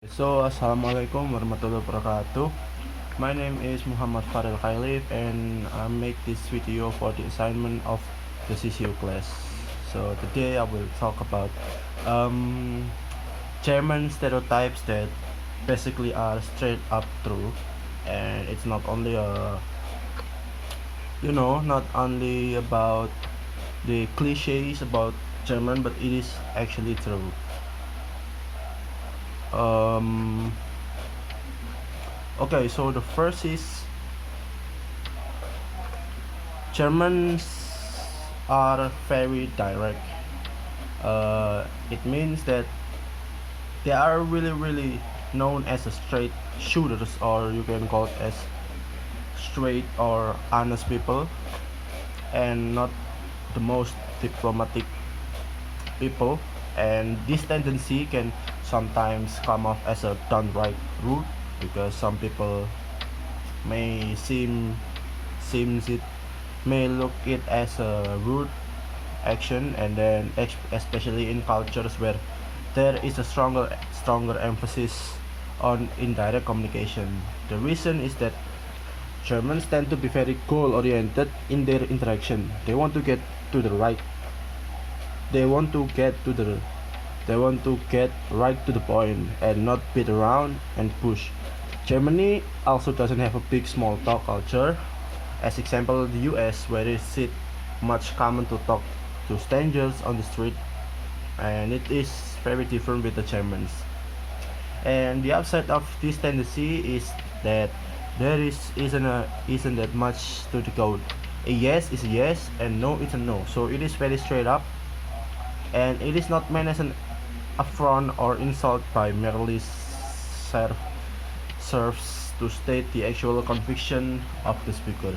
Assalamualaikum warahmatullahi wabarakatuh. My name is Muhammad Farel Kaylief, and I make this video for the assignment of the CCU class. So today I will talk about um, German stereotypes that basically are straight up true, and it's not only not only about the cliches about German, but it is actually true. Um, okay, so the first is Germans are very direct. It means that they are really known as a straight shooters, or you can call it as straight or honest people, and not the most diplomatic people. And this tendency can sometimes come off as a downright rude, because some people may seems it may look it as a rude action, and then especially in cultures where there is a stronger emphasis on indirect communication. The reason is that Germans tend to be very goal oriented in their interaction. To the right they want to get to the they want to get right to the point and not beat around and push. Germany also doesn't have a big small talk culture. As example, the US, where it's much common to talk to strangers on the street, and it is very different with the Germans. And the upside of this tendency is that isn't that much to the code. A yes is a yes and no is a no. So it is very straight up, and it is not meant as an affront or insult, by merely serves to state the actual conviction of the speaker.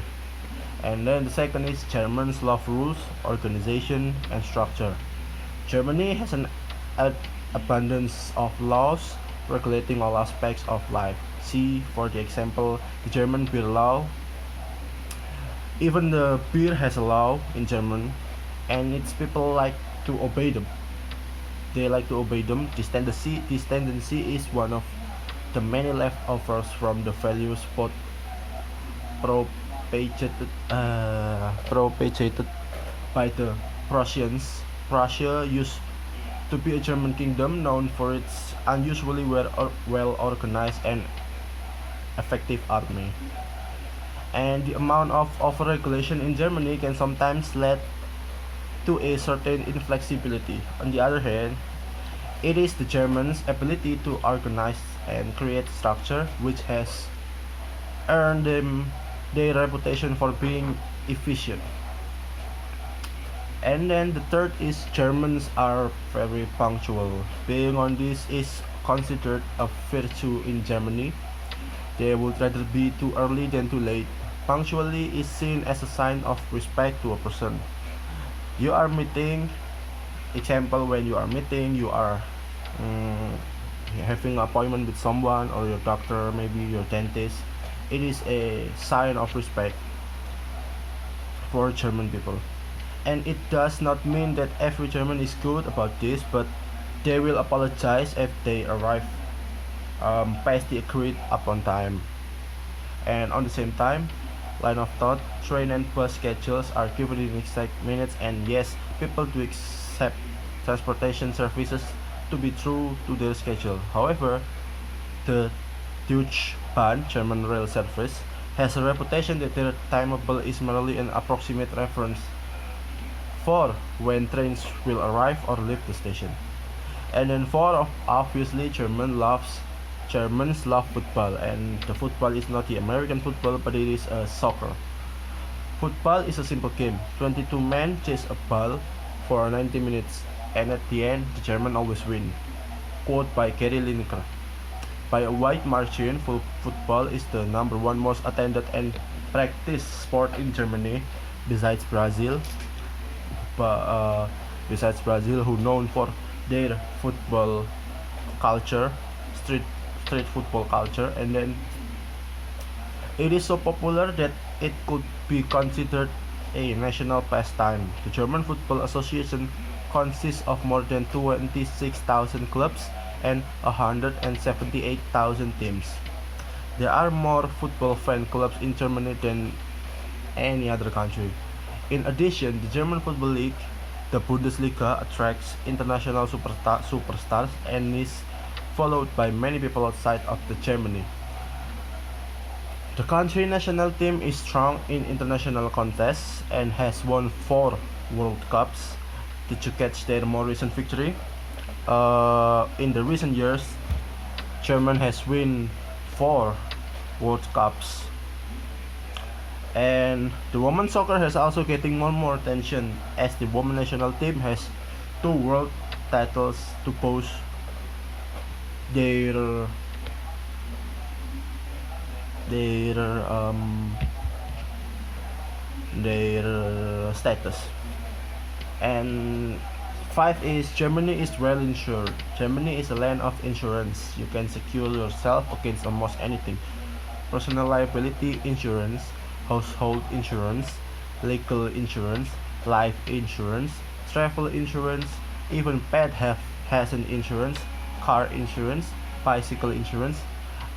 And then the second is Germans love rules, organization, and structure. Germany has an abundance of laws regulating all aspects of life. See, for the example, the German beer law. Even the beer has a law in German, and its people like to obey them. They like to obey them. This tendency is one of the many leftovers from the values both propagated by the Prussians. Prussia used to be a German kingdom known for its unusually well organized and effective army. And the amount of overregulation in Germany can sometimes lead to a certain inflexibility. On the other hand, it is the Germans' ability to organize and create structure which has earned them their reputation for being efficient. And then the third is Germans are very punctual. Being on this is considered a virtue in Germany. They would rather be too early than too late. Punctuality is seen as a sign of respect to a person. You are meeting, example, when you are meeting, you are having an appointment with someone, or your doctor, maybe your dentist. It is a sign of respect for German people. And it does not mean that every German is good about this, but they will apologize if they arrive past the agreed upon time. And on the same time, line of thought, train and bus schedules are given in exact minutes, and yes, people do accept transportation services to be true to their schedule. However, the Deutsche Bahn, German rail service, has a reputation that their timetable is merely an approximate reference for when trains will arrive or leave the station. And then four, obviously, Germans love football, and the football is not the American football, but it is soccer. Football is a simple game. 22 men chase a ball for 90 minutes, and at the end, the German always win. Quote by Gary Lineker. By a wide margin, football is the number one most attended and practiced sport in Germany, besides Brazil. Besides Brazil, who known for their football culture, street street football culture, and then it is so popular that it could be considered a national pastime. The German Football Association consists of more than 26,000 clubs and 178,000 teams. There are more football fan clubs in Germany than any other country. In addition, the German Football League, the Bundesliga, attracts international superstars and is followed by many people outside of the Germany. The country national team is strong in international contests and has won 4 World Cups. Did you catch their more recent victory? In the recent years, Germany has won 4 World Cups, and the women's soccer has also getting more and more attention as the women's national team has 2 world titles to boast their their um their status. And 5 is Germany is well insured. Germany is a land of insurance. You can secure yourself against almost anything. Personal liability insurance, household insurance, legal insurance, life insurance, travel insurance, even pet have has an insurance, car insurance, bicycle insurance,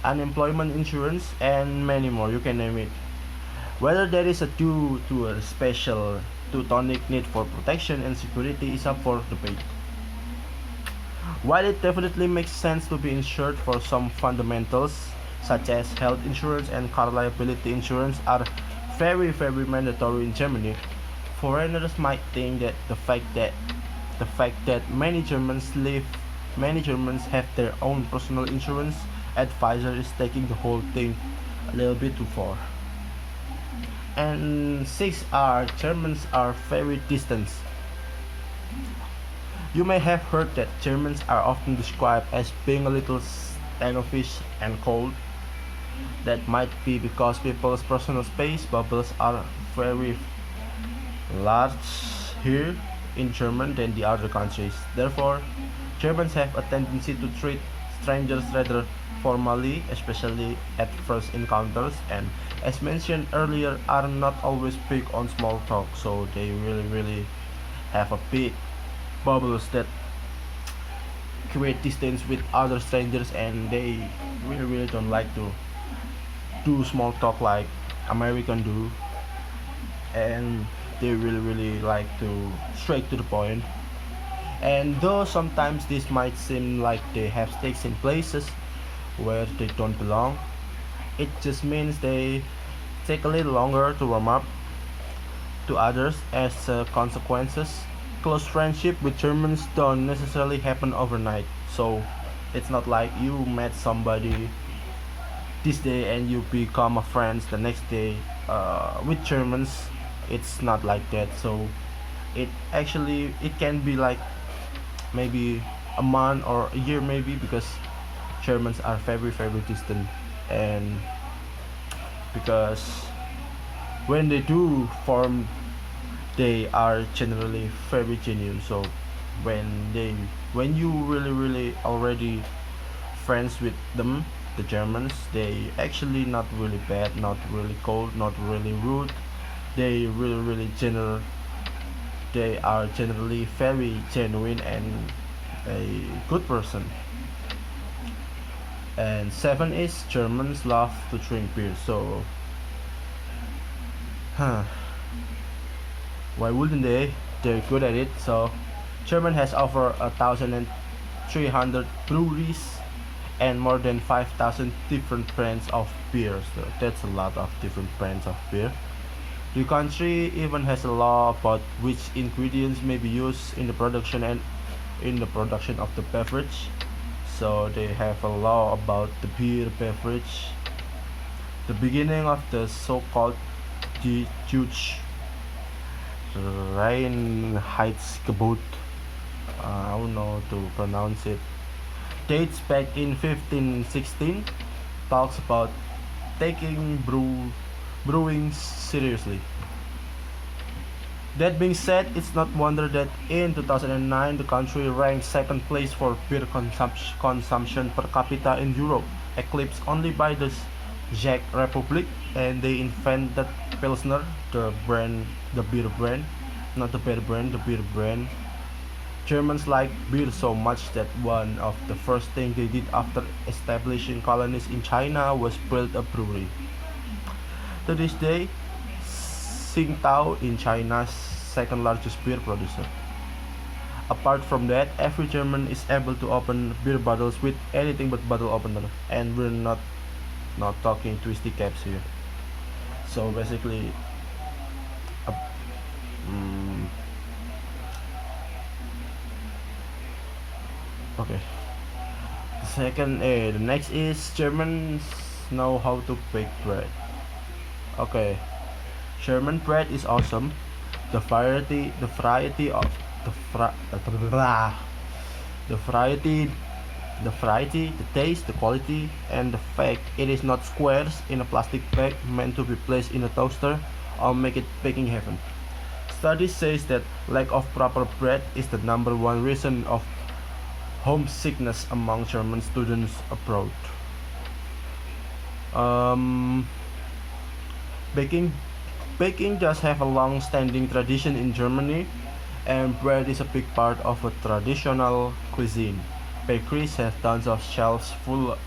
unemployment insurance, and many more. You can name it. Whether there is a due to a special Teutonic need for protection and security is up for debate. While it definitely makes sense to be insured for some fundamentals, such as health insurance and car liability insurance, are very mandatory in Germany, foreigners might think that the fact that many Germans have their own personal insurance advisor is taking the whole thing a little bit too far. And 6 are Germans are very distant. You may have heard that Germans are often described as being a little standoffish and cold. That might be because people's personal space bubbles are very large here in Germany than the other countries. Therefore, Germans have a tendency to treat strangers rather formally, especially at first encounters, and as mentioned earlier, are not always big on small talk, so they really have a big bubbles that create distance with other strangers, and they really don't like to do small talk like American do, and they really like to straight to the point. And though sometimes this might seem like they have stakes in places where they don't belong, it just means they take a little longer to warm up to others. As consequences, close friendship with Germans don't necessarily happen overnight. So it's not like you met somebody this day and you become a friends the next day. With Germans, it's not like that. So it can be like maybe a month or a year maybe, because Germans are very distant, and because when they do form, they are generally very genuine. So when you really already friends with them, the Germans, they actually not really bad, not really cold, not really rude. They really general. They are generally very genuine and a good person. And 7 is Germans love to drink beer. So huh, why wouldn't they? They're good at it. So German has over 1,300 breweries and more than 5,000 different brands of beer. So that's a lot of different brands of beer. The country even has a law about which ingredients may be used in the production of the beverage. So they have a law about the beer beverage. The beginning of the so-called Deutsche Reinheitsgebot, I don't know to pronounce it, dates back in 1516, talks about taking brewing seriously. That being said, it's not wonder that in 2009 the country ranked second place for beer consumption per capita in Europe, eclipsed only by the Czech Republic, and they invented Pilsner, the beer brand, not the beer brand, the beer brand. Germans like beer so much that one of the first things they did after establishing colonies in China was build a brewery. To this day, Tsingtao is China's second largest beer producer. Apart from that, every German is able to open beer bottles with anything but bottle opener, and we're not talking twisty caps here. So basically, uh, mm, okay. The next is Germans know how to bake bread. Okay, German bread is awesome. The variety of the fra- the variety, the variety, the taste, the quality, and the fact it is not squares in a plastic bag meant to be placed in a toaster or make it baking heaven. Studies says that lack of proper bread is the number one reason of homesickness among German students abroad. Um, baking Baking just have a long-standing tradition in Germany, and bread is a big part of a traditional cuisine. Bakeries have tons of shelves full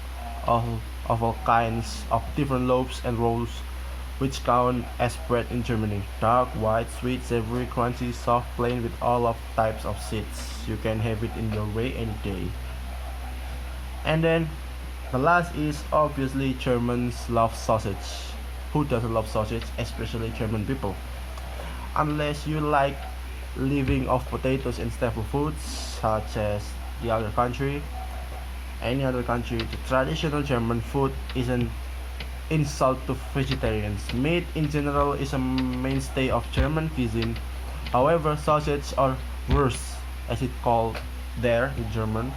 of, of all kinds of different loaves and rolls, which count as bread in Germany. Dark, white, sweet, savory, crunchy, soft, plain with all of types of seeds. You can have it in your way any day. And then the last is obviously Germans love sausage. Who doesn't love sausage, especially German people? Unless you like living off potatoes and staple foods, such as the other country, any other country, the traditional German food is an insult to vegetarians. Meat in general is a mainstay of German cuisine. However, sausage or Wurst, as it's called there in German,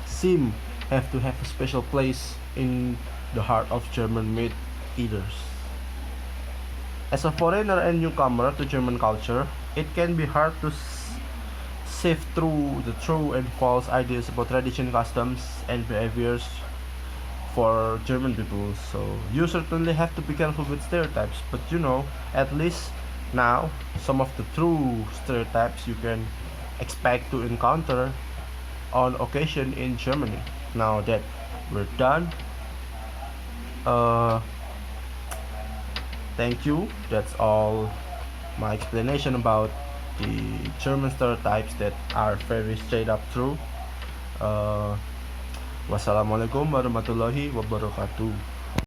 seem have to have a special place in the heart of German meat eaters. As a foreigner and newcomer to German culture, it can be hard to sift through the true and false ideas about tradition, customs, and behaviors for German people. So you certainly have to be careful with stereotypes, but at least now some of the true stereotypes you can expect to encounter on occasion in Germany. Now that we're done, uh, thank you. That's all my explanation about the German stereotypes that are very straight up true. Uh, Wassalamualaikum warahmatullahi wabarakatuh.